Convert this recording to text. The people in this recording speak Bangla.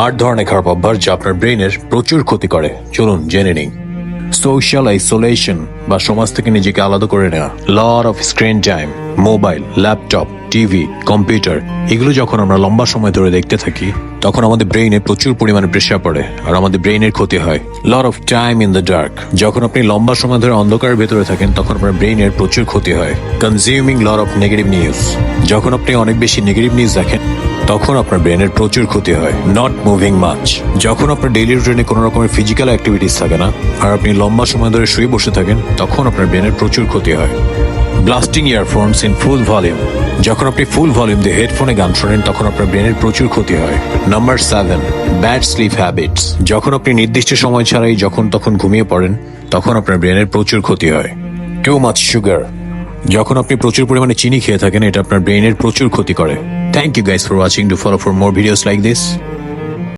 আট ধরনের খারাপ অভ্যাস যা আপনার ব্রেইনের প্রচুর ক্ষতি করে, চলুন জেনে নিই। সোশ্যাল আইসোলেশন বা সমাজ থেকে নিজেকে আলাদা করে নেওয়া, lot off screen time, mobile, laptop, TV, computer এগুলো যখন আমরা লম্বা সময় ধরে দেখতে থাকি তখন আমাদের ব্রেইনে প্রচুর পরিমাণে প্রেসার পড়ে আর আমাদের ব্রেইনের ক্ষতি হয়। Lot of time in the dark, যখন আপনি লম্বা সময় ধরে অন্ধকারের ভেতরে থাকেন তখন আপনার ব্রেইনের প্রচুর ক্ষতি হয়। Consuming lot of negative news, যখন আপনি অনেক বেশি নেগেটিভ নিউজ দেখেন তখন আপনার ব্রেনের প্রচুর ক্ষতি হয়। নট মুভিং মাচ, যখন আপনার ডেইলি রুটিনে কোনো রকমের ফিজিক্যাল অ্যাক্টিভিটিস থাকে না আর আপনি লম্বা সময় ধরে শুয়ে বসে থাকেন তখন আপনার ব্রেনের প্রচুর ক্ষতি হয়। Blasting earphones in full volume, যখন আপনি ফুল ভলিউম দিয়ে হেডফোনে গান শোনেন তখন আপনার ব্রেনের প্রচুর ক্ষতি হয়। নাম্বার 7, ব্যাড স্লিপ হ্যাবিটস, যখন আপনি নির্দিষ্ট সময় ছাড়াই যখন তখন ঘুমিয়ে পড়েন তখন আপনার ব্রেনের প্রচুর ক্ষতি হয়। টু মাচ সুগার, যখন আপনি প্রচুর পরিমাণে চিনি খেয়ে থাকেন এটা আপনার ব্রেনের প্রচুর ক্ষতি করে। Thank you guys for watching. Do follow for more videos like this.